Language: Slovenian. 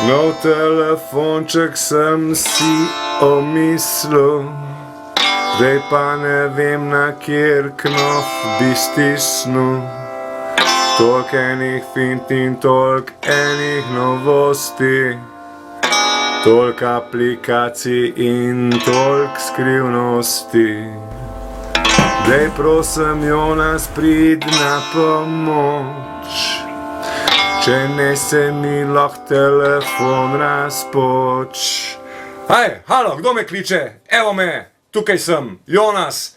Nov telefonček sem si omislil, zdaj pa ne vem, na kjer knof bi stisnil. Toliko enih fint in toliko enih novosti, toliko aplikacij in toliko skrivnosti. Dej prosim, Jonas, prid na pomoč, če ne se mi lahko telefon razpoč. Halo, kdo me kliče? Evo me, tukaj sem, Jonas.